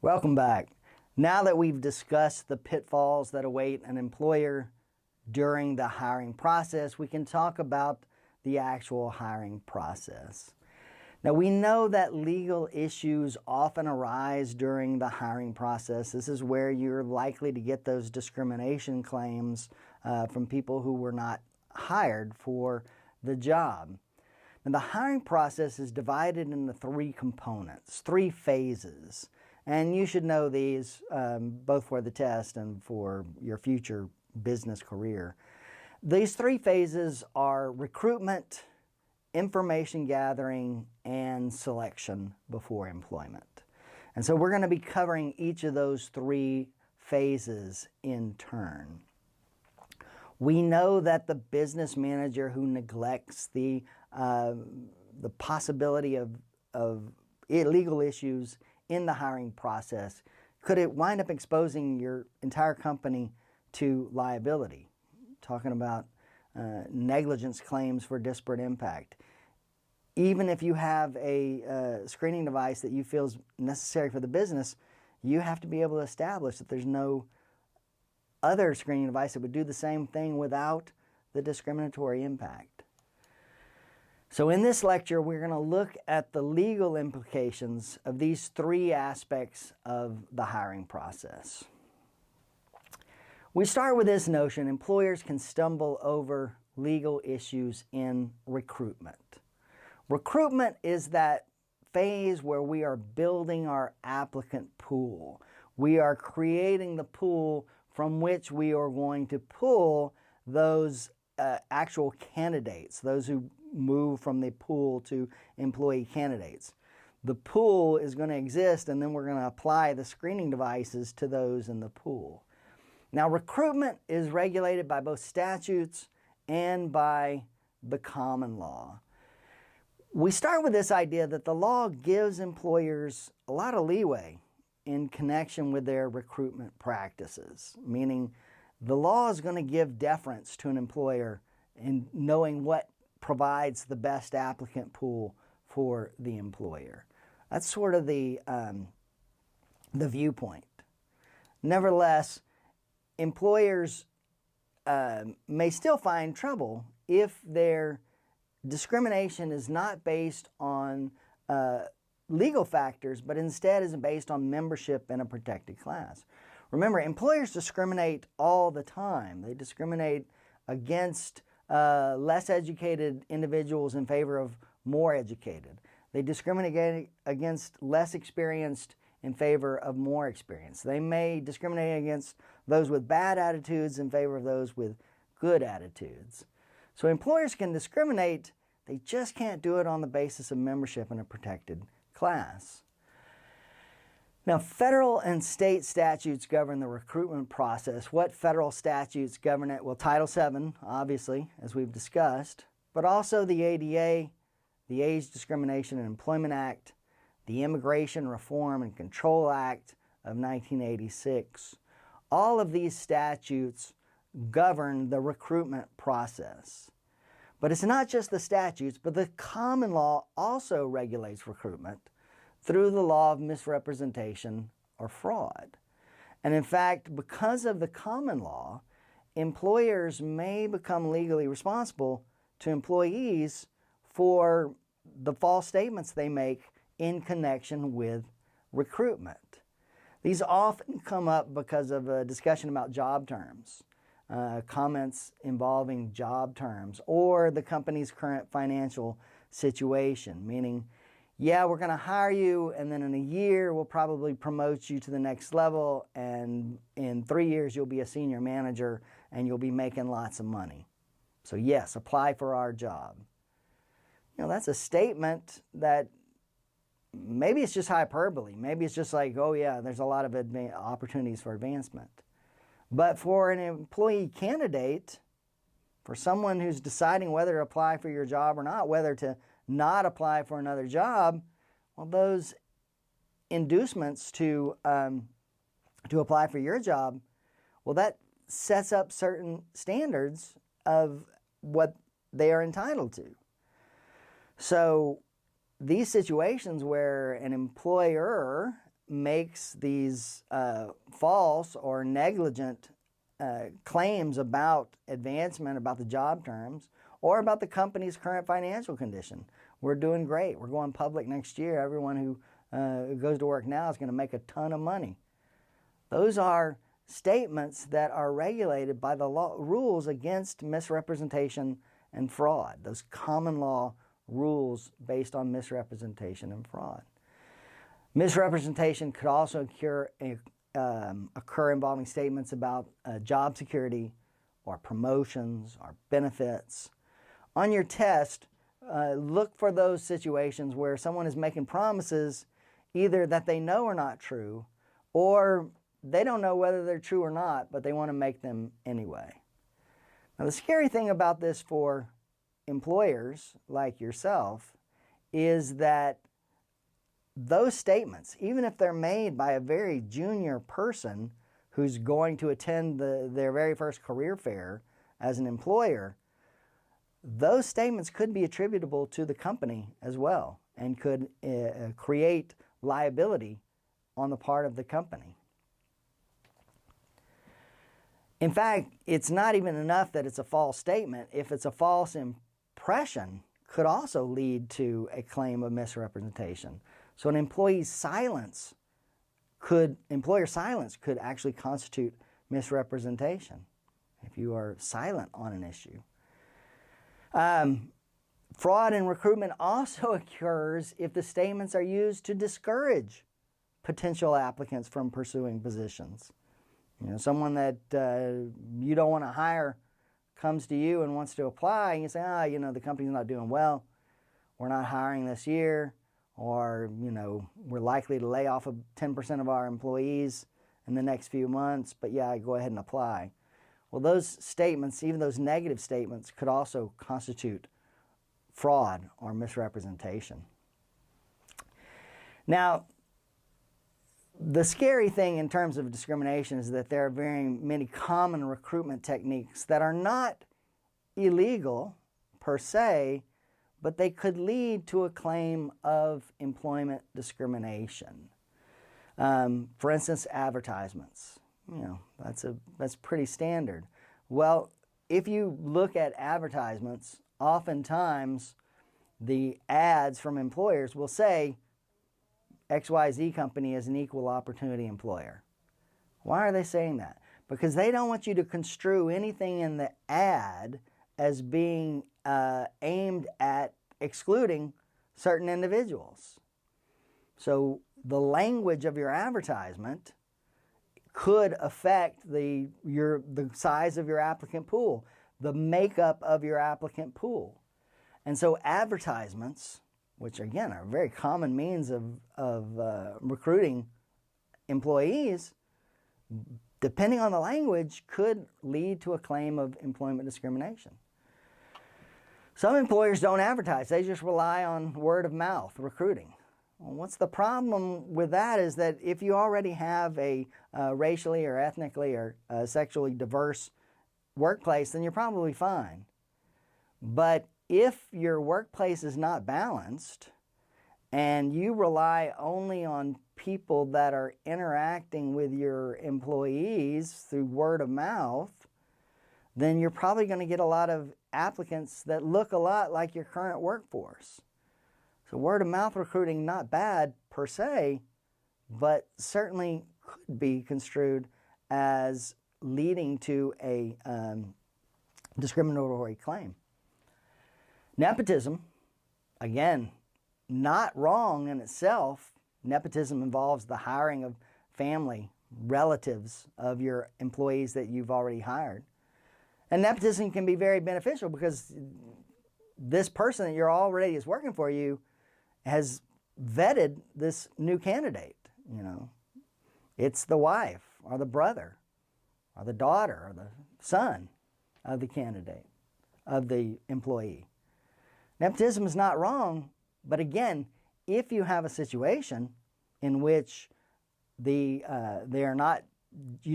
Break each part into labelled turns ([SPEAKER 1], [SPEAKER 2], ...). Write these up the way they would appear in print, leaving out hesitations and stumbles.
[SPEAKER 1] Welcome back. Now that we've discussed the pitfalls that await an employer during the hiring process, we can talk about the actual hiring process. Now, we know that legal issues often arise during the hiring process. This is where you're likely to get those discrimination claims from people who were not hired for the job. Now, the hiring process is divided into three components, three phases. And you should know these both for the test and for your future business career. These three phases are recruitment, information gathering, and selection before employment. And so we're going to be covering each of those three phases in turn. We know that the business manager who neglects the possibility of illegal issues in the hiring process could it wind up exposing your entire company to liability. Talking about negligence claims for disparate impact. Even if you have a screening device that you feel is necessary for the business, you have to be able to establish that there's no other screening device that would do the same thing without the discriminatory impact. So in this lecture, we're going to look at the legal implications of these three aspects of the hiring process. We start with this notion: employers can stumble over legal issues in recruitment. Recruitment is that phase where we are building our applicant pool. We are creating the pool from which we are going to pull those actual candidates, those who move from the pool to employee candidates. The pool is going to exist, and then we're going to apply the screening devices to those in the pool. Now, recruitment is regulated by both statutes and by the common law. We start with this idea that the law gives employers a lot of leeway in connection with their recruitment practices, meaning the law is going to give deference to an employer in knowing what provides the best applicant pool for the employer. That's sort of the viewpoint. Nevertheless, employers may still find trouble if their discrimination is not based on legal factors, but instead is based on membership in a protected class. Remember, employers discriminate all the time. They discriminate against less educated individuals in favor of more educated. They discriminate against less experienced in favor of more experienced. They may discriminate against those with bad attitudes in favor of those with good attitudes. So employers can discriminate, they just can't do it on the basis of membership in a protected class. Now, federal and state statutes govern the recruitment process. What federal statutes govern it? Well, Title VII, obviously, as we've discussed, but also the ADA, the Age Discrimination and Employment Act, the Immigration Reform and Control Act of 1986. All of these statutes govern the recruitment process. But it's not just the statutes, but the common law also regulates recruitment through the law of misrepresentation or fraud. And in fact, because of the common law, employers may become legally responsible to employees for the false statements they make in connection with recruitment. These often come up because of a discussion about job terms, comments involving job terms, or the company's current financial situation, meaning, yeah, we're going to hire you, and then in a year we'll probably promote you to the next level, and in 3 years you'll be a senior manager and you'll be making lots of money. So yes, apply for our job. You know, that's a statement that maybe it's just hyperbole. Maybe it's just like, oh yeah, there's a lot of opportunities for advancement. But for an employee candidate, for someone who's deciding whether to apply for your job or not, whether to not apply for another job, well, those inducements to apply for your job, well, that sets up certain standards of what they are entitled to. So these situations where an employer makes these false or negligent claims about advancement, about the job terms, or about the company's current financial condition. We're doing great. We're going public next year. Everyone who goes to work now is going to make a ton of money. Those are statements that are regulated by the law, rules against misrepresentation and fraud, those common law rules based on misrepresentation and fraud. Misrepresentation could also occur involving statements about job security or promotions or benefits. On your test, look for those situations where someone is making promises either that they know are not true, or they don't know whether they're true or not, but they want to make them anyway. Now, the scary thing about this for employers like yourself is that those statements, even if they're made by a very junior person who's going to attend their very first career fair as an employer, those statements could be attributable to the company as well and could create liability on the part of the company. In fact, it's not even enough that it's a false statement. If it's a false impression, could also lead to a claim of misrepresentation. So an employer silence could actually constitute misrepresentation if you are silent on an issue. Fraud in recruitment also occurs if the statements are used to discourage potential applicants from pursuing positions. You know, someone that you don't want to hire comes to you and wants to apply, and you say, the company's not doing well, we're not hiring this year, or, we're likely to lay off 10% of our employees in the next few months, but go ahead and apply. Well, those statements, even those negative statements, could also constitute fraud or misrepresentation. Now, the scary thing in terms of discrimination is that there are very many common recruitment techniques that are not illegal per se, but they could lead to a claim of employment discrimination. For instance, advertisements. That's pretty standard. Well, if you look at advertisements, oftentimes the ads from employers will say, XYZ company is an equal opportunity employer. Why are they saying that? Because they don't want you to construe anything in the ad as being aimed at excluding certain individuals. So the language of your advertisement could affect the size of your applicant pool, the makeup of your applicant pool. And so advertisements, which again are a very common means of recruiting employees, depending on the language, could lead to a claim of employment discrimination. Some employers don't advertise. They just rely on word of mouth recruiting. Well, what's the problem with that is that if you already have a racially or ethnically or sexually diverse workplace, then you're probably fine. But if your workplace is not balanced and you rely only on people that are interacting with your employees through word of mouth, then you're probably going to get a lot of applicants that look a lot like your current workforce. So word of mouth recruiting, not bad per se, but certainly could be construed as leading to a discriminatory claim. Nepotism, again, not wrong in itself. Nepotism involves the hiring of family, relatives of your employees that you've already hired. And nepotism can be very beneficial because this person that you're already is working for you has vetted this new candidate. It's the wife or the brother or the daughter or the son of the candidate, of the employee. Nepotism is not wrong, but again, if you have a situation in which you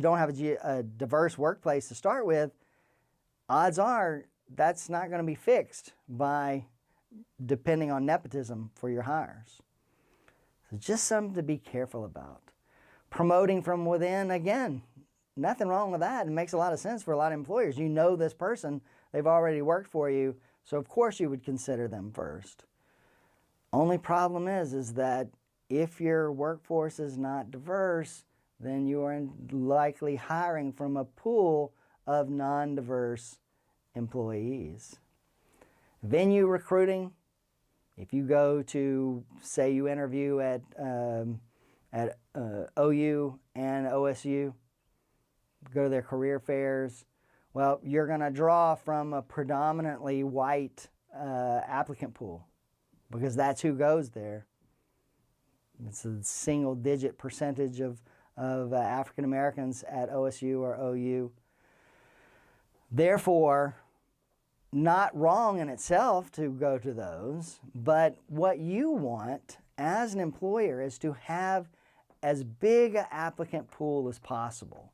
[SPEAKER 1] don't have a diverse workplace to start with, odds are that's not going to be fixed by depending on nepotism for your hires. So just something to be careful about. Promoting from within, again, nothing wrong with that. It makes a lot of sense for a lot of employers. You know this person, they've already worked for you, so of course you would consider them first. Only problem is that if your workforce is not diverse, then you are likely hiring from a pool of non-diverse employees. Venue recruiting, if you go to, say you interview at OU and OSU, go to their career fairs, well, you're going to draw from a predominantly white applicant pool because that's who goes there. It's a single-digit percentage of African Americans at OSU or OU. Therefore, not wrong in itself to go to those, but what you want as an employer is to have as big an applicant pool as possible.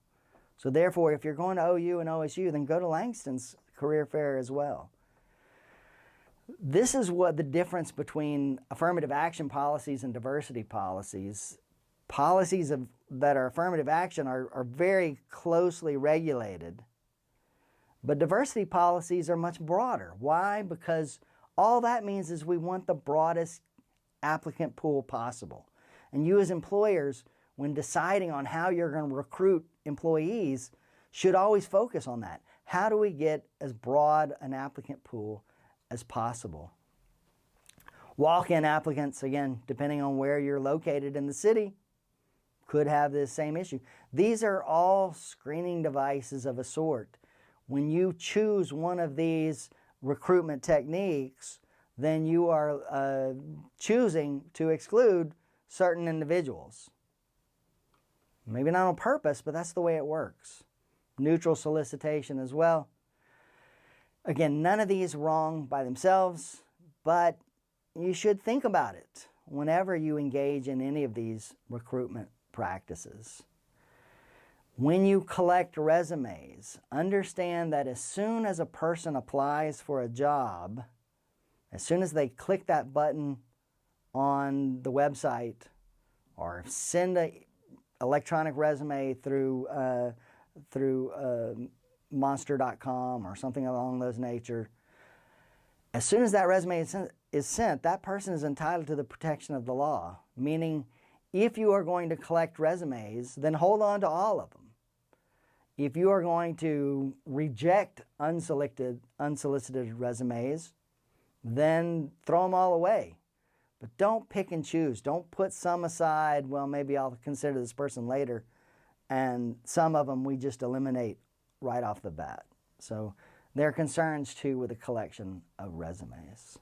[SPEAKER 1] So therefore, if you're going to OU and OSU, then go to Langston's career fair as well. This is what the difference between affirmative action policies and diversity policies. Policies that are affirmative action are very closely regulated, but diversity policies are much broader. Why? Because all that means is we want the broadest applicant pool possible. And you as employers, when deciding on how you're going to recruit employees, should always focus on that. How do we get as broad an applicant pool as possible? Walk-in applicants, again, depending on where you're located in the city, could have this same issue. These are all screening devices of a sort. When you choose one of these recruitment techniques, then you are choosing to exclude certain individuals. Maybe not on purpose, but that's the way it works. Neutral solicitation as well. Again, none of these wrong by themselves, but you should think about it whenever you engage in any of these recruitment practices. When you collect resumes, understand that as soon as a person applies for a job, as soon as they click that button on the website or send an electronic resume through monster.com or something along those nature, as soon as that resume is sent, that person is entitled to the protection of the law. Meaning, if you are going to collect resumes, then hold on to all of them. If you are going to reject unsolicited resumes, then throw them all away. But don't pick and choose. Don't put some aside, well, maybe I'll consider this person later, and some of them we just eliminate right off the bat. So there are concerns too with the collection of resumes.